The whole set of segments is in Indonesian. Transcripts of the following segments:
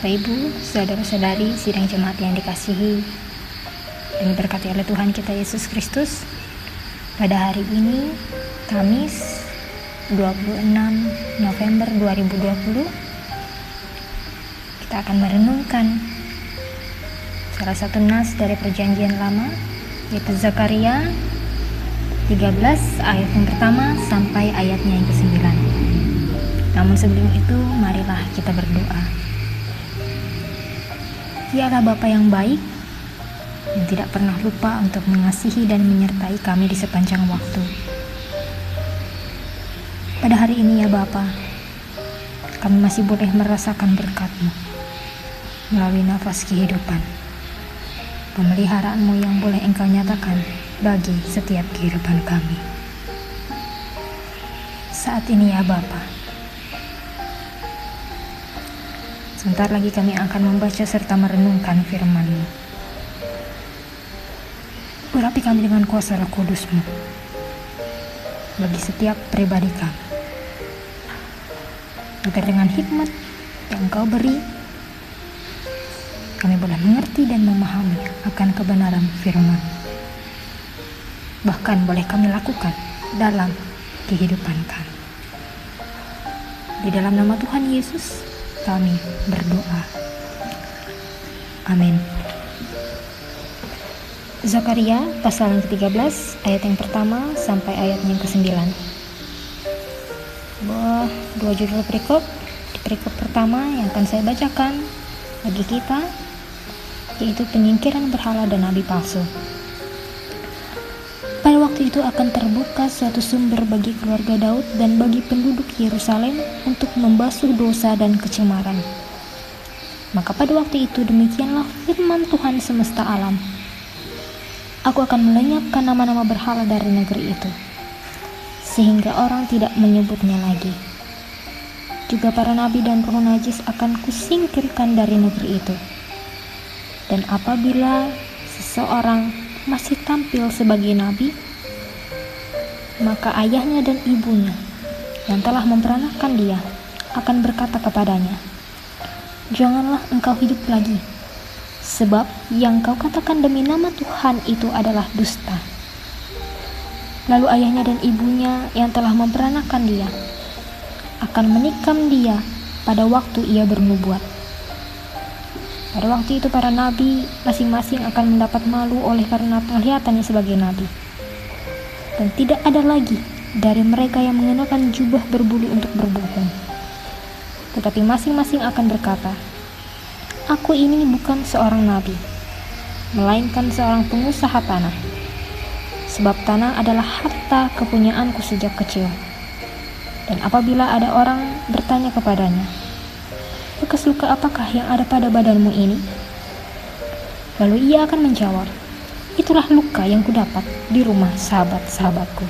Bapak Ibu, saudara-saudari sidang jemaat yang dikasihi dan diberkati oleh Tuhan kita Yesus Kristus. Pada hari ini, Kamis 26 November 2020, kita akan merenungkan salah satu nas dari Perjanjian Lama, yaitu Zakaria 13 ayat yang pertama sampai ayatnya yang ke-9. Namun sebelum itu, marilah kita berdoa. Dialah Bapa yang baik, yang tidak pernah lupa untuk mengasihi dan menyertai kami di sepanjang waktu. Pada hari ini ya Bapa, kami masih boleh merasakan berkat-Mu melalui nafas kehidupan, pemeliharaan-Mu yang boleh Engkau nyatakan bagi setiap kehidupan kami. Saat ini ya Bapa, sebentar lagi kami akan membaca serta merenungkan firman-Mu. Urapi kami dengan kuasa Roh Kudus-Mu bagi setiap pribadi kami, agar dengan hikmat yang Engkau beri, kami boleh mengerti dan memahami akan kebenaran firman. Bahkan boleh kami lakukan dalam kehidupan kami. Di dalam nama Tuhan Yesus kami berdoa. Amin. Zakaria pasal yang ke-13 ayat yang pertama sampai ayat yang ke-9. Dua judul perikop. Di perikop pertama yang akan saya bacakan bagi kita, yaitu penyingkiran berhala dan nabi palsu. Pada waktu itu akan terbuka suatu sumber bagi keluarga Daud dan bagi penduduk Yerusalem untuk membasuh dosa dan kecemaran. Maka pada waktu itu demikianlah firman Tuhan semesta alam. Aku akan melenyapkan nama-nama berhala dari negeri itu, sehingga orang tidak menyebutnya lagi. Juga para nabi dan roh najis akan kusingkirkan dari negeri itu. Dan apabila seseorang masih tampil sebagai nabi, maka ayahnya dan ibunya yang telah memperanakan dia akan berkata kepadanya, "Janganlah engkau hidup lagi, sebab yang kau katakan demi nama Tuhan itu adalah dusta." Lalu ayahnya dan ibunya yang telah memperanakan dia akan menikam dia pada waktu ia bernubuat. Pada waktu itu para nabi masing-masing akan mendapat malu oleh karena penglihatannya sebagai nabi. Dan tidak ada lagi dari mereka yang mengenakan jubah berbulu untuk berbohong. Tetapi masing-masing akan berkata, "Aku ini bukan seorang nabi, melainkan seorang pengusaha tanah. Sebab tanah adalah harta kepunyaanku sejak kecil." Dan apabila ada orang bertanya kepadanya, "Bekas luka apakah yang ada pada badanmu ini?" Lalu ia akan menjawab, "Itulah luka yang kudapat di rumah sahabat-sahabatku."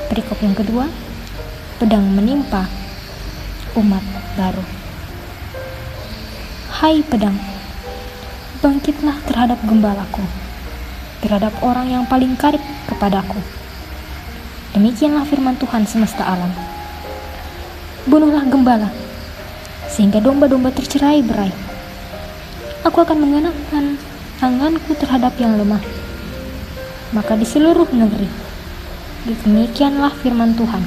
Perikop yang kedua, pedang menimpa umat baru. Hai pedang, bangkitlah terhadap gembalaku, terhadap orang yang paling karib kepadaku. Demikianlah firman Tuhan semesta alam. Bunuhlah gembala, sehingga domba-domba tercerai-berai. Aku akan mengenakan tanganku terhadap yang lemah. Maka di seluruh negeri, demikianlah firman Tuhan,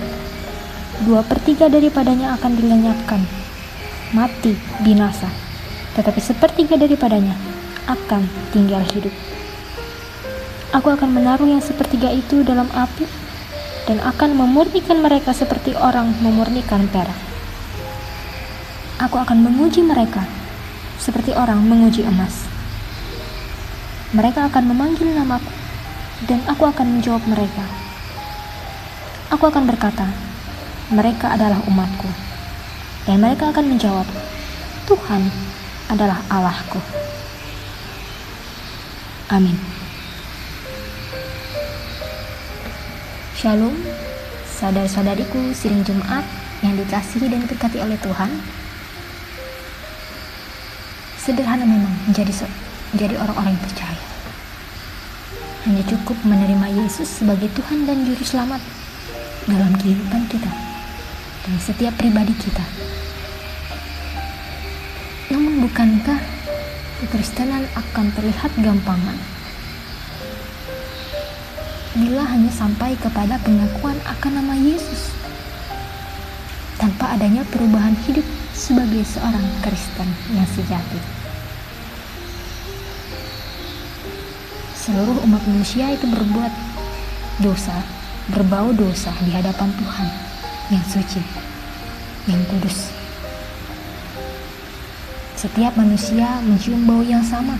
2/3 daripadanya akan dilenyapkan, mati, binasa, tetapi 1/3 daripadanya akan tinggal hidup. Aku akan menaruh yang 1/3 itu dalam api, dan akan memurnikan mereka seperti orang memurnikan perak. Aku akan menguji mereka seperti orang menguji emas. Mereka akan memanggil namaku, dan aku akan menjawab mereka. Aku akan berkata, mereka adalah umatku. Dan mereka akan menjawab, Tuhan adalah Allahku. Amin. Shalom, saudara-saudariku sidang Jumat yang dikasihi dan diberkati oleh Tuhan. Sederhana memang menjadi orang-orang yang percaya. Hanya cukup menerima Yesus sebagai Tuhan dan Juru Selamat dalam kehidupan kita dan setiap pribadi kita. bukankah kekristenan akan terlihat gampangan bila hanya sampai kepada pengakuan akan nama Yesus tanpa adanya perubahan hidup sebagai seorang Kristen yang sejati. Seluruh umat manusia itu berbuat dosa, berbau dosa di hadapan Tuhan yang suci, yang kudus. Setiap manusia mencium bau yang sama.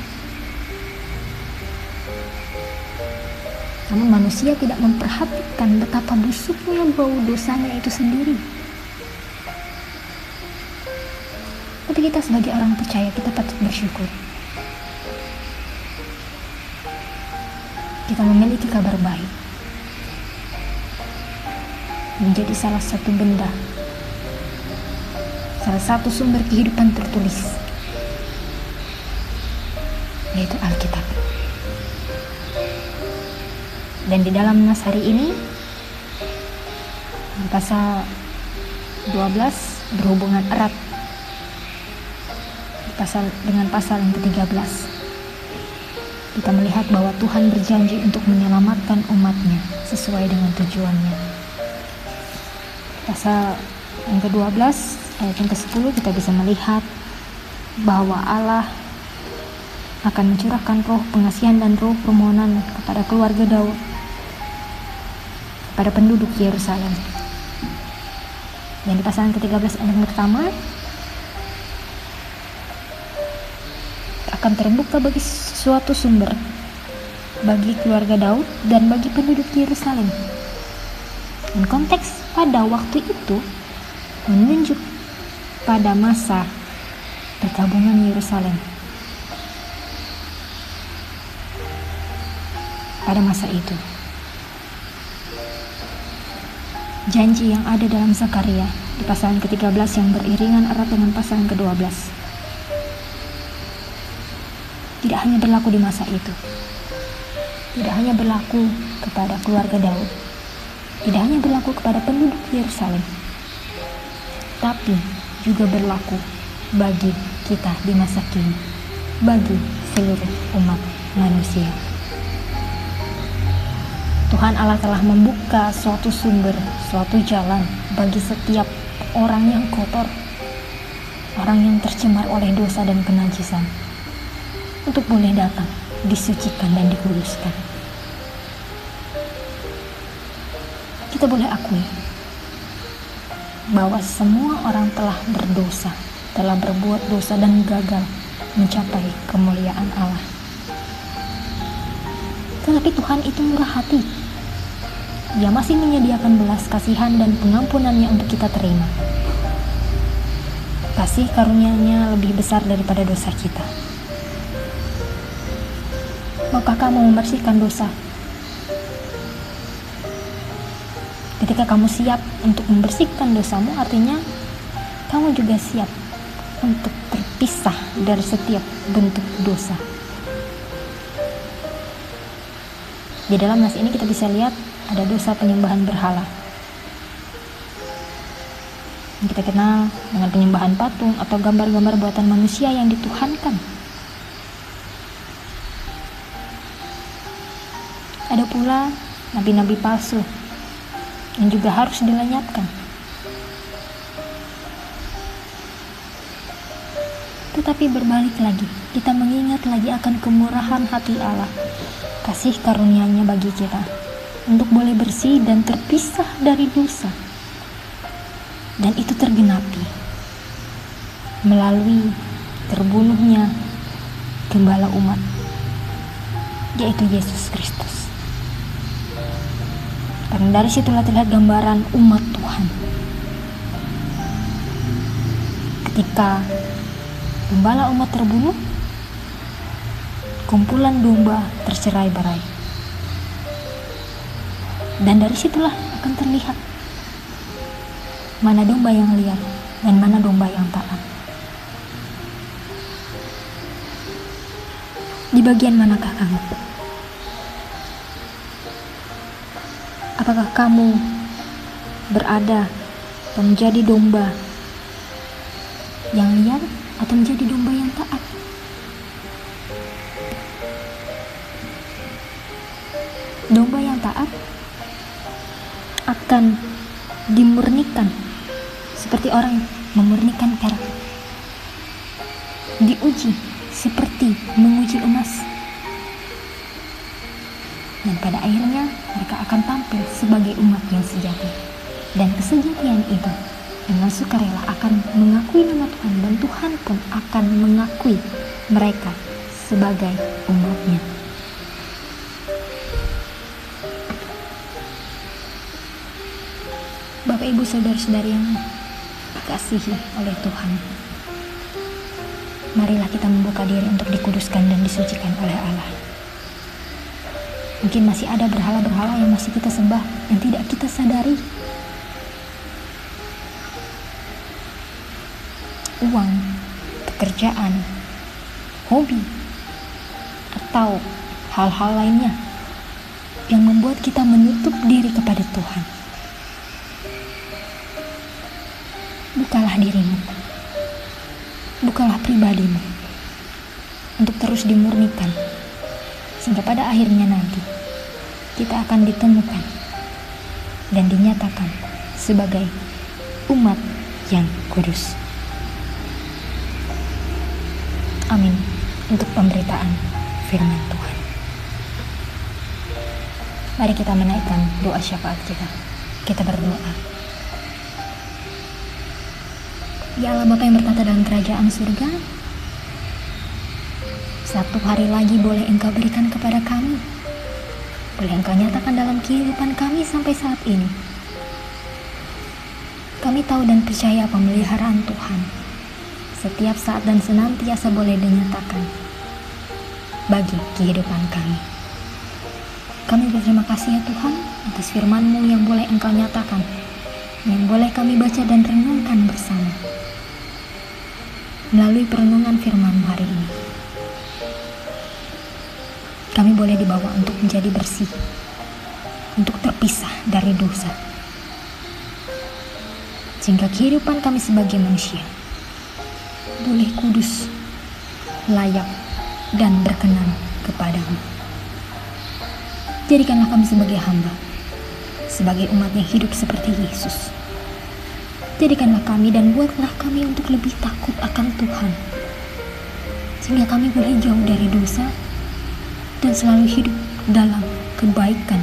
Namun manusia tidak memperhatikan betapa busuknya bau dosanya itu sendiri. Tapi kita sebagai orang percaya, kita patut bersyukur. Kita memiliki kabar baik. Menjadi salah satu benda, salah satu sumber kehidupan tertulis, yaitu Alkitab. Dan di dalam nas hari ini, di pasal 12 berhubungan erat dengan pasal yang ke-13. Kita melihat bahwa Tuhan berjanji untuk menyelamatkan umatnya sesuai dengan tujuannya. Pasal yang ke-12 ayat yang ke-10 kita bisa melihat bahwa Allah akan mencurahkan roh pengasihan dan roh permohonan kepada keluarga Daud, kepada penduduk Yerusalem. Dan di pasal yang ke-13 ayat yang pertama, akan terbuka bagi suatu sumber bagi keluarga Daud dan bagi penduduk Yerusalem. Dan konteks pada waktu itu menunjuk pada masa perkabungan Yerusalem. Pada masa itu, janji yang ada dalam Zakaria di pasal yang ke-13 yang beriringan erat dengan pasal yang ke-12 tidak hanya berlaku di masa itu, tidak hanya berlaku kepada keluarga Daud, tidak hanya berlaku kepada penduduk Yerusalem, tapi juga berlaku bagi kita di masa kini, bagi seluruh umat manusia. Tuhan Allah telah membuka suatu sumber, suatu jalan bagi setiap orang yang kotor, orang yang tercemar oleh dosa dan kenajisan, untuk boleh datang, disucikan dan dikuduskan. Kita boleh akui bahwa semua orang telah berdosa, telah berbuat dosa dan gagal mencapai kemuliaan Allah. Tetapi Tuhan itu murah hati. Dia masih menyediakan belas kasihan dan pengampunannya untuk kita terima. Kasih karunia-Nya lebih besar daripada dosa kita. Maukah kamu membersihkan dosa? Ketika kamu siap untuk membersihkan dosamu, artinya kamu juga siap untuk terpisah dari setiap bentuk dosa. Di dalam nas ini kita bisa lihat ada dosa penyembahan berhala. Yang kita kenal dengan penyembahan patung atau gambar-gambar buatan manusia yang dituhankan. Ada pula nabi-nabi palsu yang juga harus dilenyapkan. Tetapi berbalik lagi, kita mengingat lagi akan kemurahan hati Allah, kasih karunia-Nya bagi kita, untuk boleh bersih dan terpisah dari dosa. Dan itu tergenapi melalui terbunuhnya gembala umat, yaitu Yesus Kristus. Karena dari situlah terlihat gambaran umat Tuhan. Ketika gembala umat terbunuh, kumpulan domba tercerai-berai. Dan dari situlah akan terlihat mana domba yang liar dan mana domba yang taat. Di bagian manakah kamu? Apakah kamu berada dan menjadi domba yang liar atau menjadi domba yang taat? Domba yang taat akan dimurnikan seperti orang memurnikan perak, diuji seperti menguji emas, dan pada akhirnya mereka akan tampil sebagai umat yang sejati. Dan kesejatian itu dengan sukarela akan mengakui nama Tuhan, dan Tuhan pun akan mengakui mereka sebagai umatnya. Bapak, Ibu, Saudara-saudari yang dikasihi oleh Tuhan, marilah kita membuka diri untuk dikuduskan dan disucikan oleh Allah. Mungkin masih ada berhala-berhala yang masih kita sembah yang tidak kita sadari. Uang, pekerjaan, hobi, atau hal-hal lainnya yang membuat kita menutup diri kepada Tuhan. Bukalah dirimu, bukalah pribadimu untuk terus dimurnikan, sehingga pada akhirnya nanti kita akan ditemukan dan dinyatakan sebagai umat yang kudus. Amin. Untuk pemberitaan firman Tuhan, mari kita menaikkan doa syafaat kita. Kita berdoa. Ya Allah Bapa yang bertata dalam kerajaan surga, satu hari lagi boleh Engkau berikan kepada kami, boleh Engkau nyatakan dalam kehidupan kami sampai saat ini. Kami tahu dan percaya pemeliharaan Tuhan setiap saat dan senantiasa boleh dinyatakan bagi kehidupan kami. Kami berterima kasih ya Tuhan atas firman-Mu yang boleh Engkau nyatakan, yang boleh kami baca dan renungkan bersama. Melalui perenungan firman-Mu hari ini, kami boleh dibawa untuk menjadi bersih, untuk terpisah dari dosa, sehingga kehidupan kami sebagai manusia boleh kudus, layak, dan berkenan kepadamu. Jadikanlah kami sebagai hamba, sebagai umat yang hidup seperti Yesus. Jadikanlah kami dan buatlah kami untuk lebih takut akan Tuhan, sehingga kami boleh jauh dari dosa dan selalu hidup dalam kebaikan.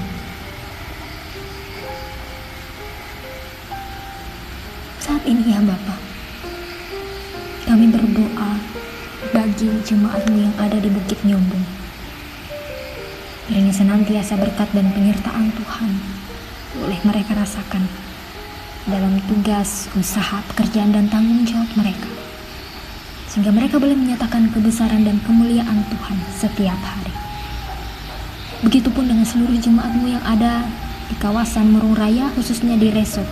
Saat ini ya Bapa, kami berdoa bagi jemaat-Mu yang ada di Bukit Nyombong. Kiranya senantiasa berkat dan penyertaan Tuhan boleh mereka rasakan dalam tugas, usaha, pekerjaan, dan tanggung jawab mereka, sehingga mereka boleh menyatakan kebesaran dan kemuliaan Tuhan setiap hari. Begitupun dengan seluruh jemaat-Mu yang ada di kawasan Murung Raya, khususnya di Resort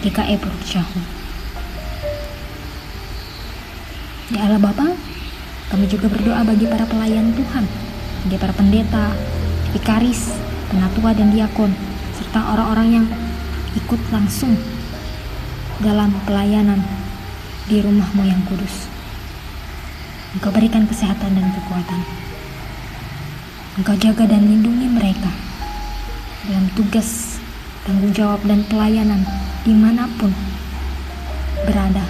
GKI Puruk Jahu. Ya Allah Bapa, kami juga berdoa bagi para pelayan Tuhan, bagi para pendeta, vikaris, penatua, dan diakon, serta orang-orang yang ikut langsung dalam pelayanan di rumah-Mu yang kudus. Engkau berikan kesehatan dan kekuatan. Engkau jaga dan lindungi mereka dalam tugas, tanggung jawab, dan pelayanan dimanapun berada.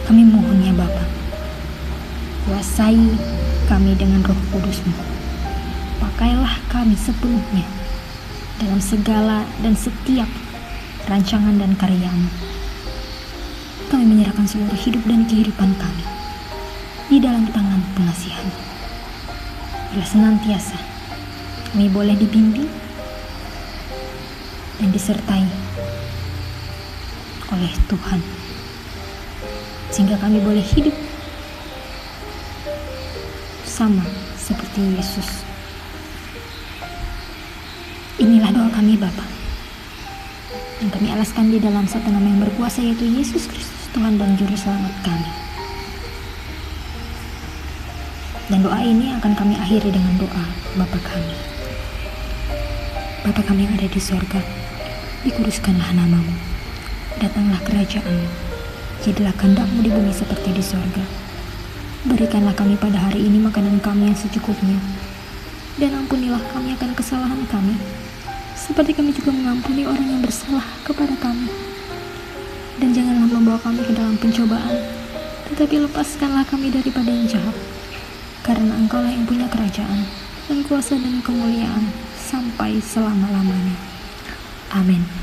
Kami mohon ya Bapa, kuasai kami dengan Roh Kudus-Mu. Pakailah kami sepenuhnya dalam segala dan setiap rancangan dan karya-Mu. Kami menyerahkan seluruh hidup dan kehidupan kami di dalam tangan pengasihan. Biarlah senantiasa kami boleh dibimbing dan disertai oleh Tuhan, sehingga kami boleh hidup sama seperti Yesus. Inilah doa kami Bapa, yang kami alaskan di dalam satu nama yang berkuasa, yaitu Yesus Kristus, Tuhan dan Juru Selamat kami. Dan doa ini akan kami akhiri dengan doa Bapa kami. Bapa kami yang ada di sorga, dikuduskanlah nama-Mu, datanglah kerajaan-Mu, jadilah kehendak-Mu di bumi seperti di sorga. Berikanlah kami pada hari ini makanan kami yang secukupnya, dan ampunilah kami akan kesalahan kami, seperti kami juga mengampuni orang yang bersalah kepada kami. Dan janganlah membawa kami ke dalam pencobaan, tetapi lepaskanlah kami daripada yang jahat, karena Engkaulah yang punya kerajaan, dan kuasa dan kemuliaan, sampai selama-lamanya. Amin.